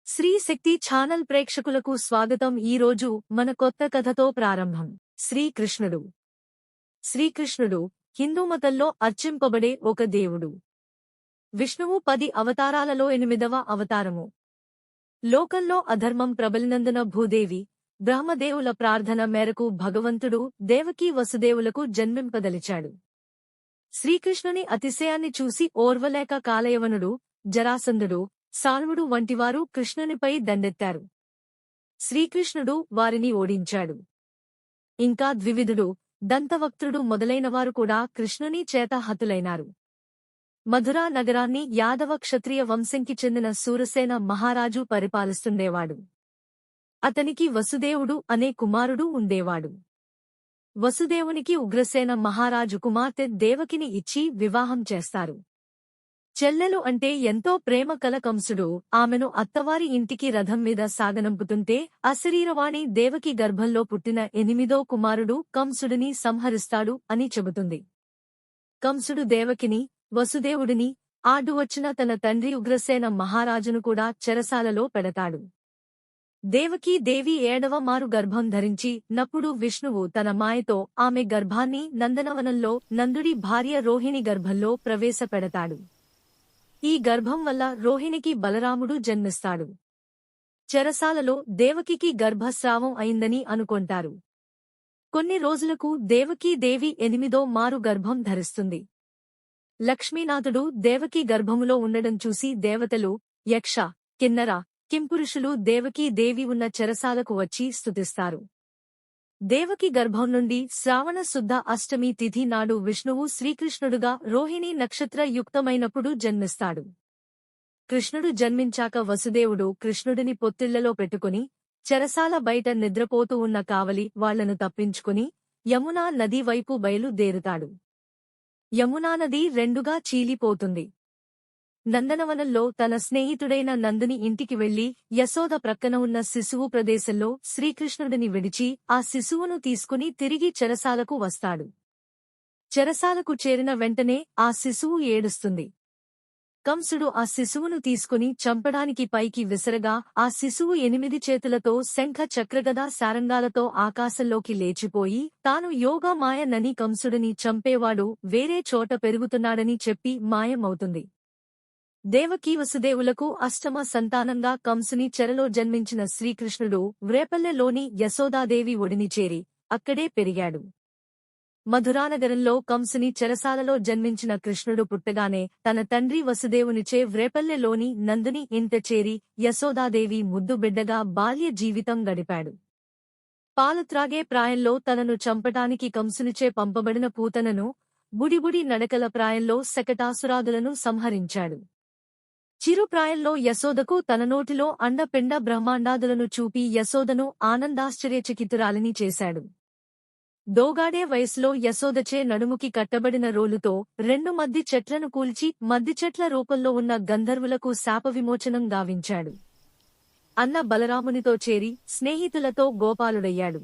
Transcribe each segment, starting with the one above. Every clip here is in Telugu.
శ్రీ శక్తి ఛానల్ ప్రేక్షకులకు స్వాగతం. ఈరోజు మన కొత్త కథతో ప్రారంభం. శ్రీకృష్ణుడు. శ్రీకృష్ణుడు హిందూమతంలో అర్చింపబడే ఒక దేవుడు. విష్ణువు 10 అవతారాలలో 8వ అవతారము. లోకంలో అధర్మం ప్రబలినందున భూదేవి, బ్రహ్మదేవుల ప్రార్థన మేరకు భగవంతుడు దేవకీ వసుదేవులకు జన్మింపదలిచాడు. శ్రీకృష్ణుని అతిశయాన్ని చూసి ఓర్వలేక కాలయవనుడు, జరాసంధుడు, సాల్వుడు వంటివారు కృష్ణునిపై దండెత్తారు. శ్రీకృష్ణుడు వారిని ఓడించాడు. ఇంకా ద్వివిధుడు, దంతవక్త్రుడు మొదలైనవారు కూడా కృష్ణుని చేత హతులైనారు. మధురా నగరాన్ని యాదవ క్షత్రియ వంశంకి చెందిన శూరసేన మహారాజు పరిపాలిస్తుండేవాడు. అతనికి వసుదేవుడు అనే కుమారుడు ఉండేవాడు. వసుదేవునికి ఉగ్రసేన మహారాజు కుమార్తె దేవకిని ఇచ్చి వివాహం చేస్తారు. చెల్లెలు అంటే ఎంతో ప్రేమ కల కంసుడు ఆమెను అత్తవారి ఇంటికి రథం మీద సాగనంపుతుంటే అశరీరవాణి దేవకి గర్భంలో పుట్టిన 8వ కుమారుడు కంసుడిని సంహరిస్తాడు అని చెబుతుంది. కంసుడు దేవకిని, వసుదేవుడిని ఆడువచ్చిన తన తండ్రి ఉగ్రసేన మహారాజును కూడా చెరసాలలో పెడతాడు. దేవకీ దేవి 7వ మారు గర్భం ధరించి నప్పుడు విష్ణువు తన మాయతో ఆమె గర్భాన్ని నందనవనంలో నందుడి భార్య రోహిణి గర్భంలో ప్రవేశపెడతాడు. ఈ గర్భం వల్ల రోహిణికి బలరాముడు జన్మిస్తాడు. చెరసాలలో దేవకికి గర్భస్రావం అయిందని అనుకొంటారు. కొన్ని రోజులకు దేవకీ దేవి 8వ మారు గర్భం ధరిస్తుంది. లక్ష్మీనాథుడు దేవకీ గర్భములో ఉండడం చూసి దేవతలు, యక్ష, కిన్నర, కింపురుషులు దేవకీ దేవి ఉన్న చెరసాలకు వచ్చి స్తుతిస్తారు. దేవకి గర్భం నుండి శ్రావణ శుద్ధ అష్టమి తిథి నాడు విష్ణువు శ్రీకృష్ణుడుగా రోహిణీ నక్షత్ర యుక్తమైనప్పుడు జన్మిస్తాడు. కృష్ణుడు జన్మించాక వసుదేవుడు కృష్ణుడిని పొత్తిళ్లలో పెట్టుకుని చెరసాల బయట నిద్రపోతూ ఉన్న కావలి వాళ్లను తప్పించుకుని యమునా నది వైపు బయలుదేరుతాడు. యమునా నది రెండుగా చీలిపోతుంది. నందనవనంలో తన స్నేహితుడైన నందుని ఇంటికి వెళ్లి యశోద ప్రక్కన ఉన్న శిశువు ప్రదేశంలో శ్రీకృష్ణుడిని విడిచి ఆ శిశువును తీసుకుని తిరిగి చెరసాలకు వస్తాడు. చెరసాలకు చేరిన వెంటనే ఆ శిశువు ఏడుస్తుంది. కంసుడు ఆ శిశువును తీసుకుని చంపడానికి పైకి విసరగా ఆ శిశువు 8 చేతులతో శంఖ చక్రగదా శారంగాలతో ఆకాశంలోకి లేచిపోయి తాను యోగా మాయనని కంసుడిని చంపేవాడు వేరే చోట పెరుగుతున్నాడని చెప్పి మాయమవుతుంది. దేవకీ వసుదేవులకు అష్టమ సంతానంగా కంసుని చెరలో జన్మించిన శ్రీకృష్ణుడు వ్రేపల్లెలోని యశోదాదేవి ఒడిని చేరి అక్కడే పెరిగాడు. మధురానగరంలో కంసుని చెరసాలలో జన్మించిన కృష్ణుడు పుట్టగానే తన తండ్రి వసుదేవునిచే వ్రేపల్లెలోని నందుని ఇంట చేరి యశోదాదేవి ముద్దుబిడ్డగా బాల్య జీవితం గడిపాడు. పాలుత్రాగే ప్రాయంలో తనను చంపటానికి కంసునిచే పంపబడిన పూతనను, బుడిబుడి నడకల ప్రాయంలో శకటాసురాదులను సంహరించాడు. చిరుప్రాయంలో యశోదకు తన నోటిలో అండపిండ బ్రహ్మాండాదులను చూపి యశోదను ఆనందాశ్చర్యచకితురాలిని చేశాడు. దోగాడే వయసులో యశోదచే నడుముకి కట్టబడిన రోలుతో 2 మద్ది చెట్లను కూల్చి మద్ది చెట్ల రూపంలో ఉన్న గంధర్వులకు శాప విమోచనం గావించాడు. అన్న బలరామునితో చేరి స్నేహితులతో గోపాలుడయ్యాడు.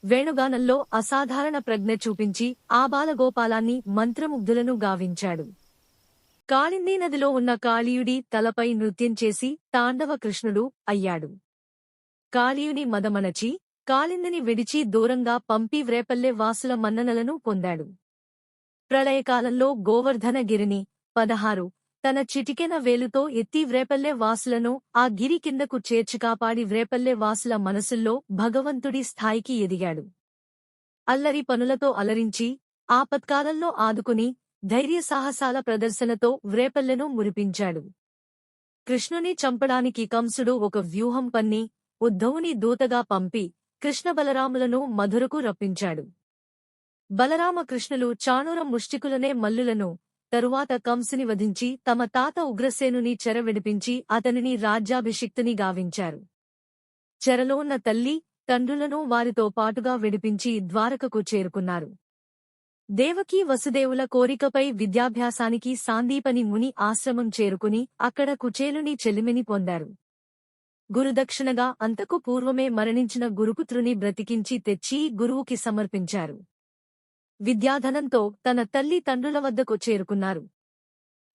వేణుగానంలో అసాధారణ ప్రజ్ఞ చూపించి ఆబాలగోపాలాన్ని మంత్రముగ్ధులను గావించాడు. కాళిందీ నదిలో ఉన్న కాళీయుడి తలపై నృత్యం చేసి తాండవ కృష్ణుడు అయ్యాడు. కాళీయుని మదమణచి కాళిందిని విడిచి దూరంగా పంపి వ్రేపల్లె వాసుల మన్ననలను పొందాడు. ప్రళయకాలంలో గోవర్ధనగిరిని 16 తన చిటికెన వేలుతో ఎత్తి వ్రేపల్లె వాసులను ఆ గిరి కిందకు చేర్చి కాపాడి వ్రేపల్లె వాసుల మనసుల్లో భగవంతుడి స్థాయికి ఎదిగాడు. అల్లరి పనులతో అలరించి ఆపత్కాలంలో ఆదుకుని ధైర్యసాహసాల ప్రదర్శనతో వ్రేపల్లెను మురిపించాడు. కృష్ణుని చంపడానికి కంసుడు ఒక వ్యూహం పన్ని ఉద్ధవుని దూతగా పంపి కృష్ణబలరాములను మధురకు రప్పించాడు. బలరామకృష్ణులు చాణూర ముష్టికులనే మల్లులను తరువాత కంసుని వధించి తమ తాత ఉగ్రసేనుని చెర విడిపించి అతనిని రాజ్యాభిషిక్తుని గావించారు. చెరలో ఉన్న తల్లి, తండ్రులను వారితో పాటుగా విడిపించి ద్వారకకు చేరుకున్నారు. దేవకీ వసుదేవుల కోరికపై విద్యాభ్యాసానికి సాందీపని ముని ఆశ్రమం చేరుకుని అక్కడ కుచేలుని చెలిమిని పొందారు. గురుదక్షిణగా అంతకు పూర్వమే మరణించిన గురుపుత్రుని బ్రతికించి తెచ్చి గురువుకి సమర్పించారు. విద్యాధనంతో తన తల్లి తండ్రుల వద్దకు చేరుకున్నారు.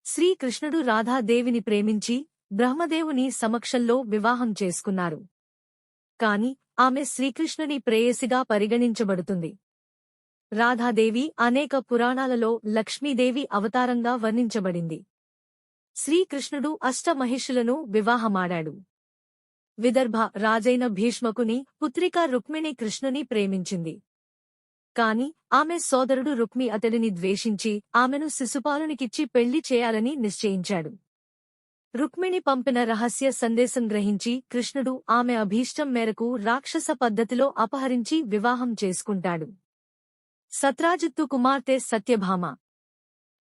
శ్రీకృష్ణుడు రాధాదేవిని ప్రేమించి బ్రహ్మదేవుని సమక్షంలో వివాహం చేసుకున్నారు. కాని ఆమె శ్రీకృష్ణుని ప్రేయసిగా పరిగణించబడుతుంది. రాధాదేవి అనేక పురాణాలలో లక్ష్మీదేవి అవతారంగా వర్ణించబడింది. శ్రీకృష్ణుడు అష్టమహిషులను వివాహమాడాడు. విదర్భ రాజైన భీష్మకుని పుత్రిక రుక్మిణి కృష్ణుని ప్రేమించింది. కాని ఆమె సోదరుడు రుక్మి అతడిని ద్వేషించి ఆమెను శిశుపాలునికిచ్చి పెళ్లి చేయాలని నిశ్చయించాడు. రుక్మిణి పంపిన రహస్య సందేశం గ్రహించి కృష్ణుడు ఆమె అభీష్టం మేరకు రాక్షస పద్ధతిలో అపహరించి వివాహం చేసుకుంటాడు. సత్రాజిత్తు కుమార్తె సత్యభామ.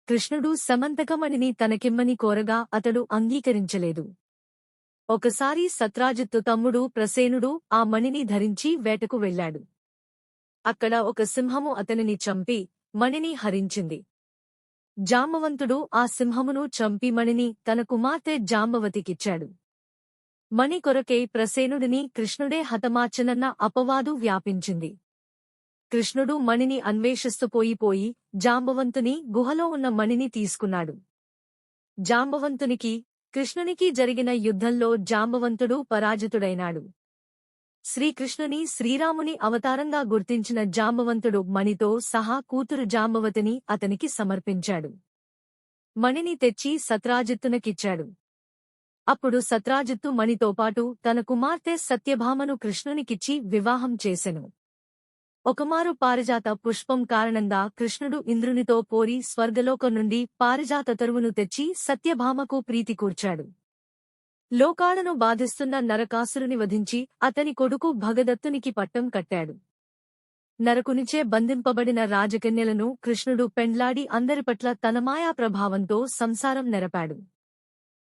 కృష్ణుడు సమంతకమణిని తనకిమ్మని కోరగా అతడు అంగీకరించలేదు. ఒకసారి సత్రాజిత్తు తమ్ముడు ప్రసేనుడు ఆ మణిని ధరించి వేటకు వెళ్లాడు. అక్కడ ఒక సింహము అతనిని చంపి మణిని హరించింది. జాంబవంతుడు ఆ సింహమును చంపి మణిని తన కుమార్తె జాంబవతికిచ్చాడు. మణి కొరకై ప్రసేనుడిని కృష్ణుడే హతమార్చనన్న అపవాదు వ్యాపించింది. కృష్ణుడు మణిని అన్వేషిస్తూ పోయి జాంబవంతుని గుహలో ఉన్న మణిని తీసుకున్నాడు. జాంబవంతునికి కృష్ణునికి జరిగిన యుద్ధంలో జాంబవంతుడు పరాజితుడైనాడు. శ్రీకృష్ణుని శ్రీరాముని అవతారంగా గుర్తించిన జాంబవంతుడు మణితో సహా కూతురు జాంబవతిని అతనికి సమర్పించాడు. మణిని తెచ్చి సత్రాజిత్తునకిచ్చాడు. అప్పుడు సత్రాజిత్తు మణితోపాటు తన కుమార్తె సత్యభామను కృష్ణునికిచ్చి వివాహం చేసెను. ఒకమారు పారిజాత పుష్పం కారణంగా కృష్ణుడు ఇంద్రునితో పోరి స్వర్గలోకం నుండి పారిజాత తరువును తెచ్చి సత్యభామకు ప్రీతి కూర్చాడు. లోకాలను బాధిస్తున్న నరకాసురుని వధించి అతని కొడుకు భగదత్తునికి పట్టం కట్టాడు. నరకునిచే బంధింపబడిన రాజకన్యలను కృష్ణుడు పెండ్లాడి అందరిపట్ల తన మాయా ప్రభావంతో సంసారం నెరపాడు.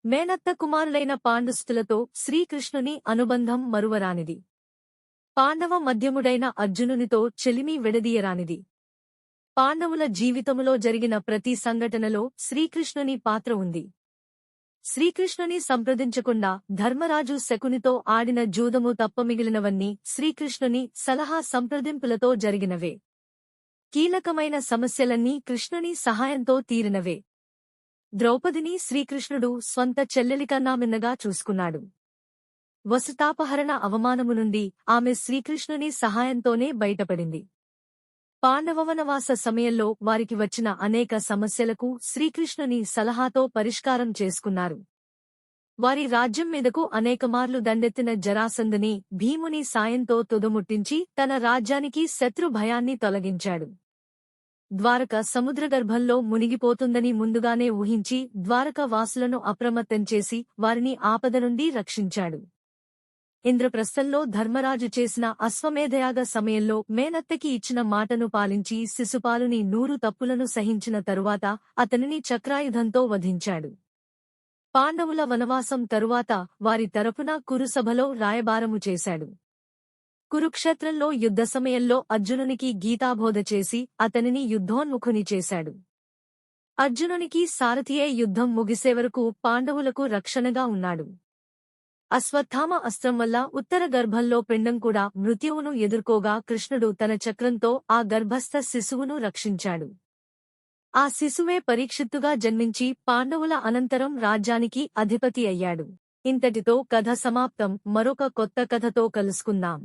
మేనత్త కుమారులైన పాండుస్తులతో శ్రీకృష్ణుని అనుబంధం మరువరానిది. పాండవ మధ్యముడైన అర్జునునితో చెలిమి విడదీయరానిది. పాండవుల జీవితములో జరిగిన ప్రతి సంఘటనలో శ్రీకృష్ణుని పాత్ర ఉంది. శ్రీకృష్ణుని సంప్రదించకుండా ధర్మరాజు శకునితో ఆడిన జూదము తప్ప మిగిలినవన్నీ శ్రీకృష్ణుని సలహా సంప్రదింపులతో జరిగినవే. కీలకమైన సమస్యలన్నీ కృష్ణుని సహాయంతో తీరినవే. ద్రౌపదిని శ్రీకృష్ణుడు స్వంత చెల్లెలికన్నా మిన్నగా చూసుకున్నాడు. వసుతాపహరణ అవమానము నుండి ఆమె శ్రీకృష్ణుని సహాయంతోనే బయటపడింది. పాండవవనవాస సమయంలో వారికి వచ్చిన అనేక సమస్యలకు శ్రీకృష్ణుని సలహాతో పరిష్కారం చేసుకున్నారు. వారి రాజ్యం మీదకు అనేకమార్లు దండెత్తిన జరాసంధుని భీముని సాయంతో తుదముట్టించి తన రాజ్యానికి శత్రు భయాన్ని తొలగించాడు. ద్వారక సముద్రగర్భంలో మునిగిపోతుందని ముందుగానే ఊహించి ద్వారక వాసులను అప్రమత్తం చేసి వారిని ఆపద నుండి రక్షించాడు. ఇంద్రప్రస్థంలో ధర్మరాజు చేసిన అశ్వమేధయాగ సమయంలో మేనత్తకి ఇచ్చిన మాటను పాలించి శిశుపాలుని 100 తప్పులను సహించిన తరువాత అతనిని చక్రాయుధంతో వధించాడు. పాండవుల వనవాసం తరువాత వారి తరపున కురుసభలో రాయబారము చేశాడు. కురుక్షేత్రంలో యుద్ధ సమయంలో అర్జునునికి గీతాబోధ చేసి అతనిని యుద్ధోన్ముఖుని చేశాడు. అర్జునునికి సారథియే యుద్ధం ముగిసేవరకు పాండవులకు రక్షణగా ఉన్నాడు. అశ్వత్థామ అస్త్రం వల్ల ఉత్తర గర్భంలో పిండం కూడా మృత్యువును ఎదుర్కోగా కృష్ణుడు తన చక్రంతో ఆ గర్భస్థ శిశువును రక్షించాడు. ఆ శిశువే పరీక్షిత్తుగా జన్మించి పాండవుల అనంతరం రాజ్యానికి అధిపతి అయ్యాడు. ఇంతటితో కథ సమాప్తం. మరొక కొత్త కథతో కలుసుకుందాం.